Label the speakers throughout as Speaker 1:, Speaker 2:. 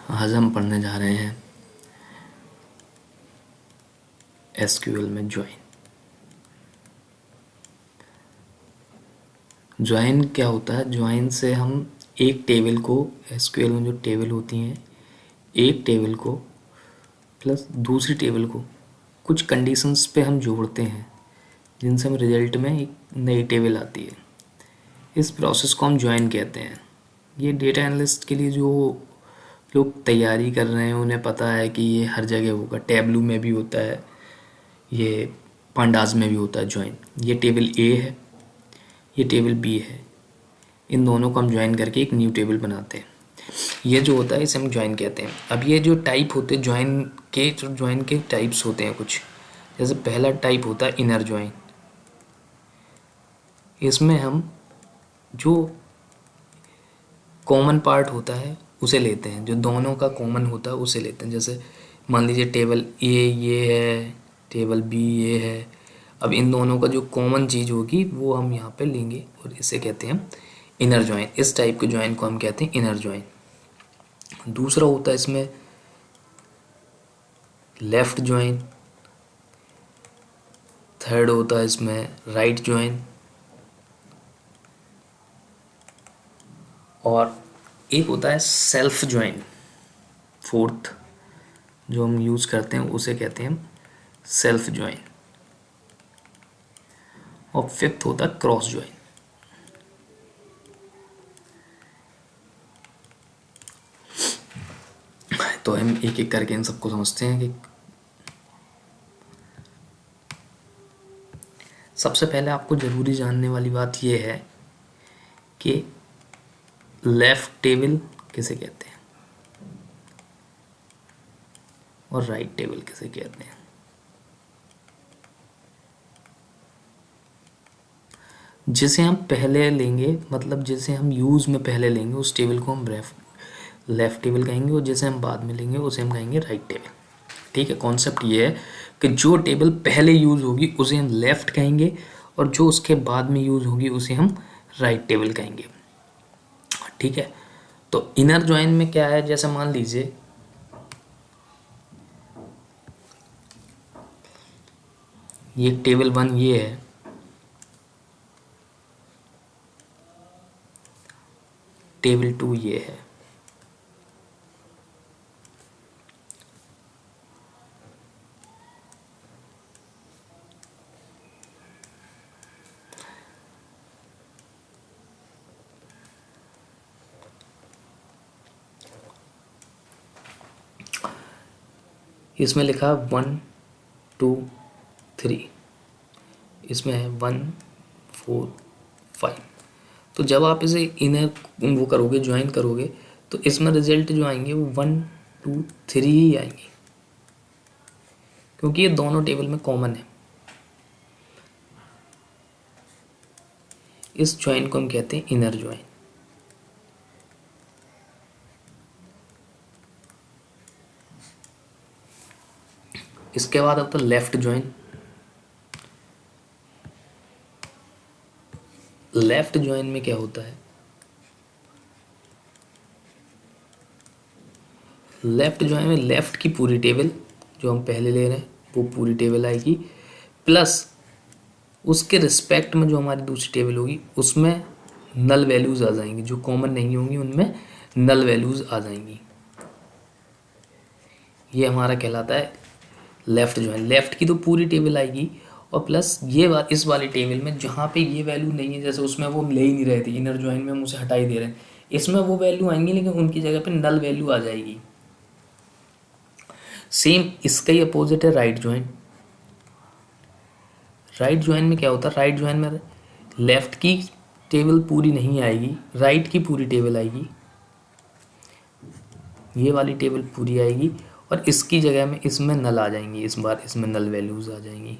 Speaker 1: आज हम पढ़ने जा रहे हैं एसक्यूएल में ज्वाइन। ज्वाइन क्या होता है? ज्वाइन से हम एक टेबल को, एसक्यूएल में जो टेबल होती हैं, एक टेबल को प्लस दूसरी टेबल को कुछ कंडीशंस पे हम जोड़ते हैं, जिनसे हम रिजल्ट में एक नई टेबल आती है। इस प्रोसेस को हम ज्वाइन कहते हैं। ये डेटा एनालिस्ट के लिए जो लोग तैयारी कर रहे हैं उन्हें पता है कि ये हर जगह होगा। टैबलू में भी होता है, ये पांडाज में भी होता है ज्वाइन। ये टेबल ए है, ये टेबल बी है, इन दोनों को हम ज्वाइन करके एक न्यू टेबल बनाते हैं। ये जो होता है इसे हम ज्वाइन कहते हैं। अब ये जो टाइप होते हैं ज्वाइन के टाइप्स होते हैं कुछ। जैसे पहला टाइप होता है इनर ज्वाइन। इसमें हम जो कॉमन पार्ट होता है उसे लेते हैं, जो दोनों का कॉमन होता है उसे लेते हैं। जैसे मान लीजिए टेबल ए ये है, टेबल बी ये है। अब इन दोनों का जो कॉमन चीज़ होगी वो हम यहाँ पे लेंगे और इसे कहते हैं हम इनर ज्वाइन। इस टाइप के ज्वाइन को हम कहते हैं इनर ज्वाइन। दूसरा होता है इसमें लेफ्ट ज्वाइन। थर्ड होता है इसमें राइट ज्वाइन। और एक होता है सेल्फ ज्वाइन। फोर्थ जो हम यूज़ करते हैं उसे कहते हैं हम सेल्फ ज्वाइन। और फिफ्थ होता है क्रॉस ज्वाइन। तो हम एक एक करके इन सबको समझते हैं कि सबसे पहले आपको ज़रूरी जानने वाली बात यह है कि लेफ्ट टेबल किसे कहते हैं और राइट टेबल किसे कहते हैं। जिसे हम पहले लेंगे, मतलब जिसे हम यूज़ में पहले लेंगे, उस टेबल को हम लेफ्ट टेबल कहेंगे, और जिसे हम बाद में लेंगे उसे हम कहेंगे राइट टेबल। ठीक है, कॉन्सेप्ट ये है कि जो टेबल पहले यूज़ होगी उसे हम लेफ्ट कहेंगे, और जो उसके बाद में यूज़ होगी उसे हम राइट टेबल कहेंगे। ठीक है, तो इनर ज्वाइन में क्या है? जैसे मान लीजिए ये टेबल 1 ये है, टेबल 2 ये है। इसमें लिखा 1 2 3, इसमें है 1 4 5। तो जब आप इसे इनर वो करोगे, ज्वाइन करोगे, तो इसमें रिजल्ट जो आएंगे वो 1 2 3 ही आएंगे, क्योंकि ये दोनों टेबल में कॉमन है। इस ज्वाइन को हम कहते हैं इनर ज्वाइन। इसके बाद आता है लेफ्ट ज्वाइन। लेफ्ट ज्वाइन में क्या होता है? लेफ्ट ज्वाइन में लेफ्ट की पूरी टेबल जो हम पहले ले रहे हैं वो पूरी टेबल आएगी, प्लस उसके रिस्पेक्ट में जो हमारी दूसरी टेबल होगी उसमें नल वैल्यूज आ जाएंगी, जो कॉमन नहीं होंगी उनमें नल वैल्यूज आ जाएंगी। ये हमारा कहलाता है लेफ्ट ज्वाइन। लेफ्ट की तो पूरी टेबल आएगी, और प्लस इस वाली टेबल में जहाँ पे ये वैल्यू नहीं है, जैसे उसमें वो ले ही नहीं रहे थे, इनर ज्वाइन में हम उसे हटा ही दे रहे हैं, इसमें वो वैल्यू आएंगी लेकिन उनकी जगह पे नल वैल्यू आ जाएगी। सेम इसका ही अपोजिट है राइट ज्वाइन। राइट ज्वाइन में क्या होता है? राइट ज्वाइन में लेफ्ट की टेबल पूरी नहीं आएगी, राइट की पूरी टेबल आएगी, ये वाली टेबल पूरी आएगी, और इसकी जगह में इसमें नल आ जाएंगी, इस बार इसमें नल वैल्यूज आ जाएंगी।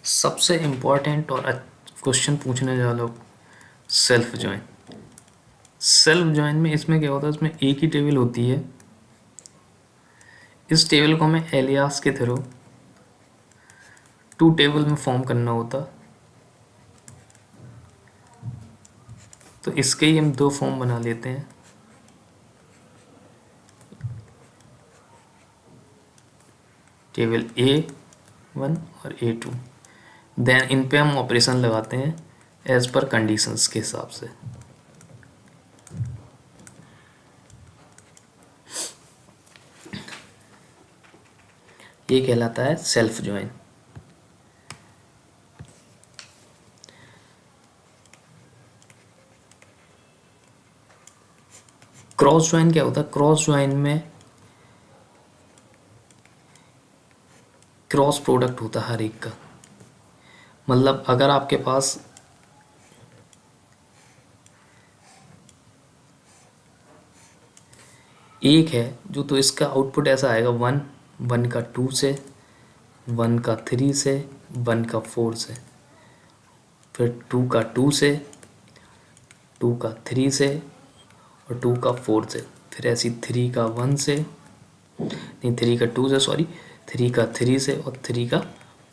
Speaker 1: सबसे इम्पोर्टेंट और क्वेश्चन पूछने जा रहा हूँ, सेल्फ ज्वाइन। सेल्फ ज्वाइन में इसमें क्या होता है? इसमें एक ही टेबल होती है। इस टेबल को हमें एलियास के थ्रू 2 टेबल में फॉर्म करना होता, तो इसके ही हम दो फॉर्म बना लेते हैं। टेबल A1 और A2, देन इन पे हम ऑपरेशन लगाते हैं एज पर कंडीशंस के हिसाब से। ये कहलाता है सेल्फ ज्वाइन। क्रॉस ज्वाइन क्या होता है? क्रॉस ज्वाइन में क्रॉस प्रोडक्ट होता है हर एक का। मतलब अगर आपके पास एक है जो, तो इसका आउटपुट ऐसा आएगा 1, 1 का 2 से, 1 का 3 से, 1 का 4 से, फिर 2 का 2 से, 2 का 3 से और 2 का 4 से, फिर ऐसी 3 का 1 से, नहीं 3 का 2 से, सॉरी 3 का 3 से और 3 का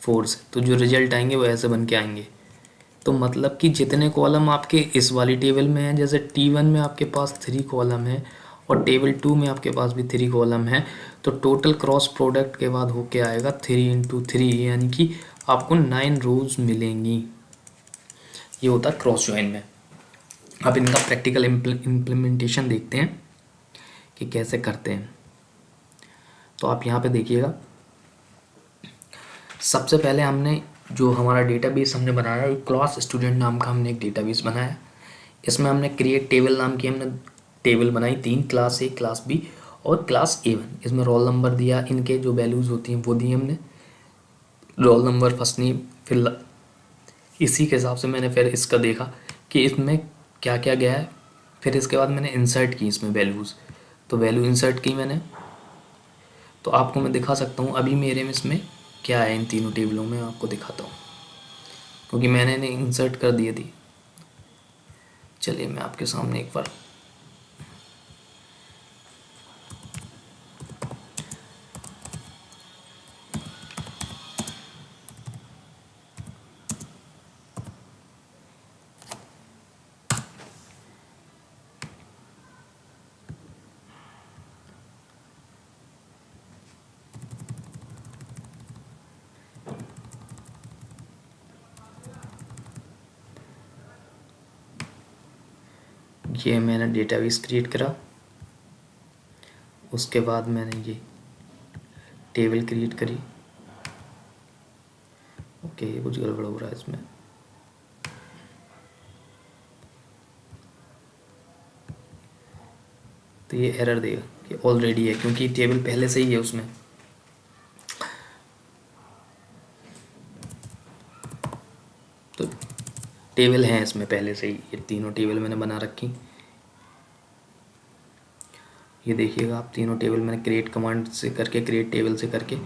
Speaker 1: 4 से। तो जो रिजल्ट आएंगे वो ऐसे बन के आएंगे। तो मतलब कि जितने कॉलम आपके इस वाली टेबल में हैं, जैसे T1 में आपके पास 3 कॉलम है और टेबल 2 में आपके पास भी 3 कॉलम है, तो टोटल क्रॉस प्रोडक्ट के बाद होके आएगा 3 इंटू 3, यानी कि आपको 9 रोज मिलेंगी। ये होता है क्रॉस ज्वाइन में। अब इनका प्रैक्टिकल इम्प्लीमेंटेशन देखते हैं कि कैसे करते हैं। तो आप यहाँ पे देखिएगा, सबसे पहले हमने जो हमारा डेटाबेस हमने बनाया, एक क्लास स्टूडेंट नाम का हमने एक डेटाबेस बनाया। इसमें हमने क्रिएट टेबल नाम की हमने टेबल बनाई, 3, क्लास A, क्लास B और क्लास A1। इसमें रोल नंबर दिया, इनके जो वैल्यूज़ होती हैं वो दी हमने, रोल नंबर, फर्स्ट नेम। फिर इसी के हिसाब से मैंने फिर इसका देखा कि इसमें क्या क्या गया है। फिर इसके बाद मैंने इंसर्ट की इसमें वैल्यूज़, तो वैल्यू इंसर्ट की मैंने। तो आपको मैं दिखा सकता हूँ अभी मेरे में इसमें क्या है, इन तीनों टेबलों में आपको दिखाता हूँ, क्योंकि मैंने इन्हें इंसर्ट कर दिए थी। चलिए मैं आपके सामने एक बार ये मैंने डेटाबेस क्रिएट करा। उसके बाद मैंने ये टेबल क्रिएट करी। ओके, ये कुछ गड़बड़ हो रहा है इसमें। तो ये एरर देगा कि ऑलरेडी है, क्योंकि टेबल पहले से ही है उसमें। तो टेबल है इसमें पहले से ही, ये तीनों टेबल मैंने बना रखी। ये देखिएगा आप, तीनों टेबल मैंने क्रिएट कमांड से करके, क्रिएट टेबल से करके,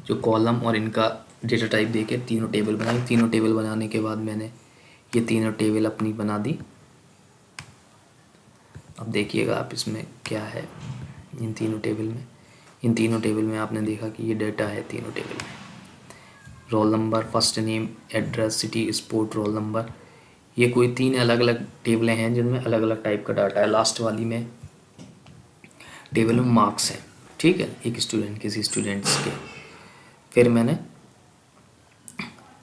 Speaker 1: जो कॉलम और इनका डेटा टाइप देके तीनों टेबल बनाई। तीनों टेबल बनाने के बाद मैंने ये तीनों टेबल अपनी बना दी। अब देखिएगा आप इसमें क्या है इन तीनों टेबल में। इन तीनों टेबल में आपने देखा कि ये डेटा है तीनों टेबल में, roll number, first name, address, city, sport, roll number. ये कोई 3 अलग अलग टेबलें हैं जिनमें अलग अलग टाइप का डाटा है। लास्ट वाली में टेबल में मार्क्स है, ठीक है, एक स्टूडेंट, किसी स्टूडेंट्स के। फिर मैंने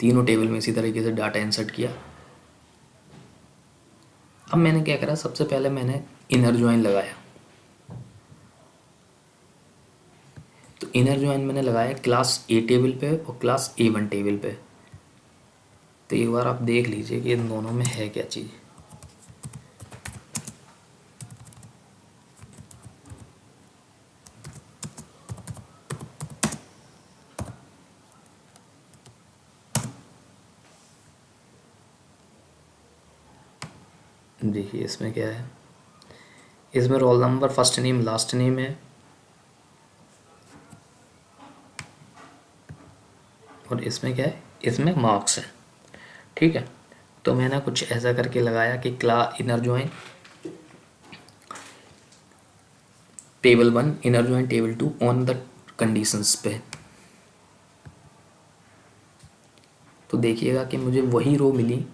Speaker 1: तीनों टेबल में इसी तरीके से डाटा इंसर्ट किया। अब मैंने क्या करा, सबसे पहले मैंने इनर ज्वाइन लगाया। तो इनर ज्वाइन मैंने लगाया क्लास A टेबल पे और क्लास A1 टेबल पे। तो एक बार आप देख लीजिए कि इन दोनों में है क्या चीज़। देखिए इसमें क्या है, इसमें roll number, first name, last name है, और इसमें क्या है, इसमें मार्क्स है, ठीक है। तो मैंने कुछ ऐसा करके लगाया कि inner join table 1, inner join table 2 on the conditions पे। तो देखिएगा कि मुझे वही रो मिली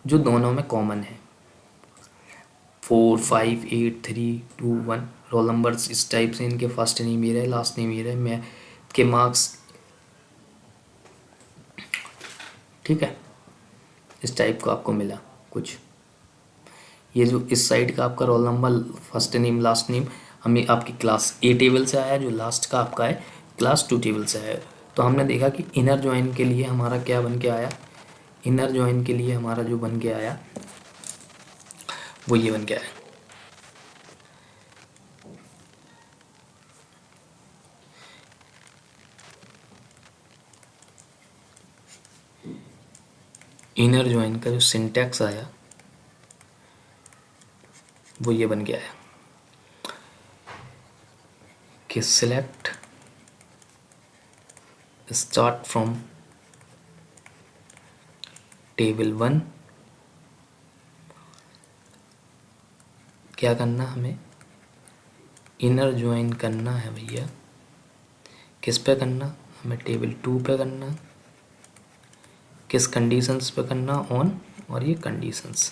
Speaker 1: जो दोनों में कॉमन है। 4 5 8 3 2 1 रोल नंबर्स इस टाइप से, इनके फर्स्ट नेम ये रहे, लास्ट नेम ये रहे, मैं के मार्क्स, ठीक है, इस टाइप का आपको मिला कुछ। ये जो इस साइड का आपका roll number, first name, last name, हमें आपकी क्लास ए टेबल से आया, जो लास्ट का आपका है क्लास 2 टेबल से आया। तो हमने देखा कि इनर जॉइन के लिए हमारा क्या बन के आया, इनर जॉइन के लिए हमारा जो बन के आया वो ये बन के आया। इनर जॉइन का जो सिंटैक्स आया वो ये बन के आया कि सिलेक्ट स्टार्ट फ्रॉम टेबल 1, क्या करना हमें, इनर ज्वाइन करना है भैया, किस पे करना, हमें टेबल 2 पे करना, किस कंडीशंस पे करना, ऑन, और ये कंडीशंस,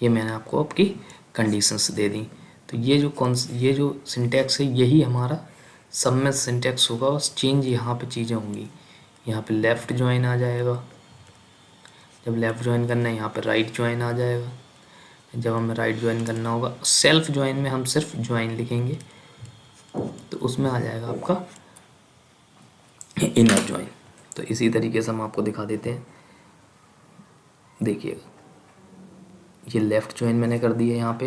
Speaker 1: ये मैंने आपको आपकी कंडीशंस दे दी। तो ये जो सिंटैक्स है यही हमारा सब में सिंटैक्स होगा, बस चेंज यहाँ पे चीज़ें होंगी। यहाँ पे लेफ़्ट ज्वाइन आ जाएगा, जब लेफ़्ट ज्वाइन करना है यहाँ पे राइट ज्वाइन आ जाएगा, जब हमें राइट ज्वाइन करना होगा, सेल्फ ज्वाइन में हम सिर्फ ज्वाइन लिखेंगे तो उसमें आ जाएगा आपका इनर ज्वाइन। तो इसी तरीके से हम आपको दिखा देते हैं, देखिएगा ये लेफ़्ट ज्वाइन मैंने कर दी है यहाँ पे,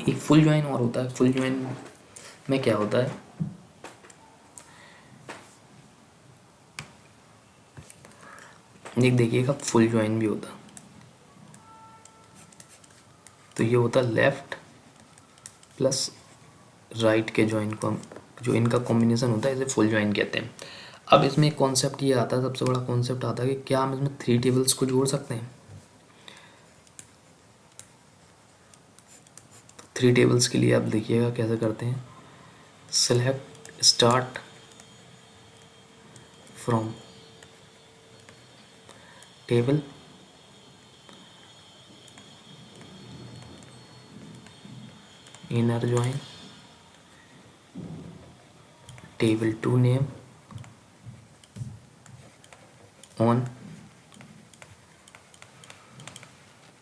Speaker 1: एक फुल ज्वाइन और होता है। फुल ज्वाइन में क्या होता है, एक देखिएगा फुल ज्वाइन भी होता, तो ये होता लेफ़्ट प्लस राइट के ज्वाइन को, जो इनका कॉम्बिनेशन होता है इसे फुल ज्वाइन कहते हैं। अब इसमें एक कॉन्सेप्ट ये आता है, सबसे बड़ा कॉन्सेप्ट आता है कि क्या हम इसमें 3 टेबल्स को जोड़ सकते हैं। 3 टेबल्स के लिए आप देखिएगा कैसे करते हैं, select start from table, inner join, table 2 name, on,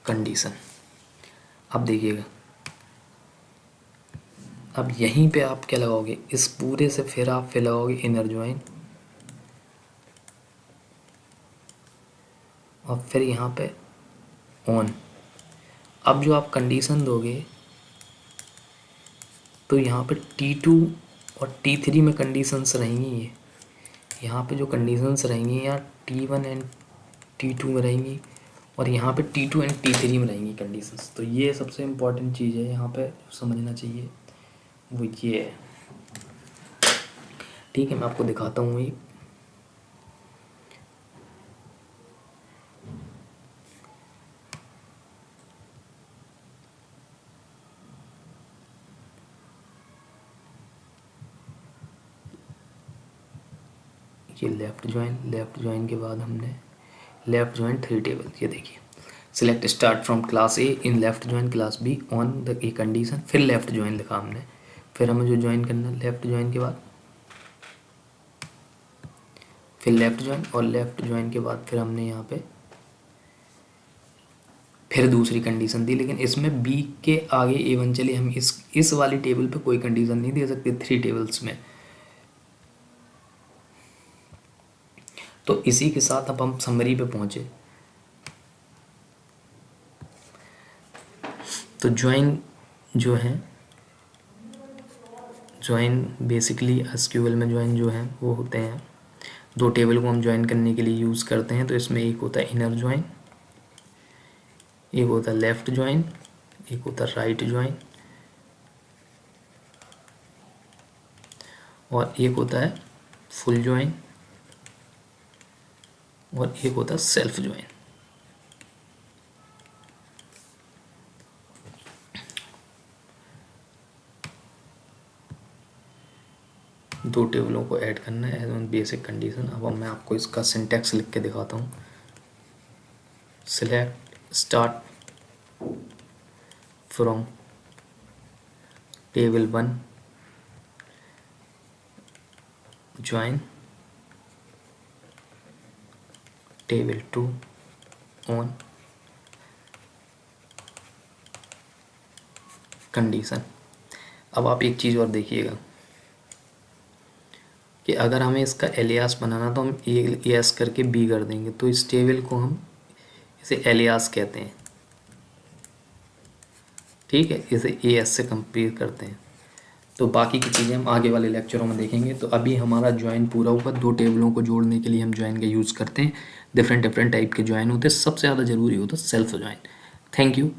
Speaker 1: condition. अब देखिएगा, अब यहीं पे आप क्या लगाओगे, इस पूरे से फिर आप फिर लगाओगे इनर ज्वाइन, और फिर यहाँ पे ऑन। अब जो आप कंडीशन दोगे तो यहाँ पे T2 और T3 में कंडीशंस रहेंगी, ये यहाँ पे जो कंडीशंस रहेंगी यहाँ T1 एंड T2 में रहेंगी, और यहाँ पे T2 एंड T3 में रहेंगी कंडीशंस। तो ये सबसे इम्पॉर्टेंट चीज़ है यहाँ पे समझना चाहिए, वो ये है। ठीक है, मैं आपको दिखाता हूँ ये लेफ़्ट ज्वाइन के बाद हमने लेफ़्ट ज्वाइन 3 टेबल, ये देखिए select start from class A in left join class be on the a condition, फिर लेफ़्ट ज्वाइन लिखा हमने, फिर हमें जो ज्वाइन करना लेफ़्ट ज्वाइन के बाद फिर लेफ़्ट ज्वाइन, और लेफ़्ट ज्वाइन के बाद फिर हमने यहाँ पे फिर दूसरी कंडीशन दी, लेकिन इसमें बी के आगे इवेंचुअली हम इस वाली टेबल पे कोई कंडीशन नहीं दे सकते 3 टेबल्स में। तो इसी के साथ अब हम समरी पे पहुंचे। तो ज्वाइन जो है, ज्वाइन बेसिकली एसक्यूएल में ज्वाइन जो है वो होते हैं, 2 टेबल को हम ज्वाइन करने के लिए यूज़ करते हैं। तो इसमें एक होता है इनर ज्वाइन, एक होता है लेफ़्ट ज्वाइन, एक होता है राइट ज्वाइन, और एक होता है फुल ज्वाइन, और एक होता है सेल्फ ज्वाइन। दो टेबलों को ऐड करना है एज वन बेसिक कंडीशन। अब मैं आपको इसका सिंटैक्स लिख के दिखाता हूँ। Select start from table 1 join table 2 on condition. अब आप एक चीज़ और देखिएगा कि अगर हमें इसका एलियास बनाना तो हम एस करके बी कर देंगे, तो इस टेबल को हम इसे एलियास कहते हैं, ठीक है। इसे ए एस से कंपेयर करते हैं। तो बाकी की चीज़ें हम आगे वाले लेक्चरों में देखेंगे। तो अभी हमारा ज्वाइन पूरा हुआ। दो टेबलों को जोड़ने के लिए हम ज्वाइन का यूज़ करते हैं। डिफरेंट टाइप के ज्वाइन होते हैं। सबसे ज़्यादा ज़रूरी होता है सेल्फ ज्वाइन। Thank you.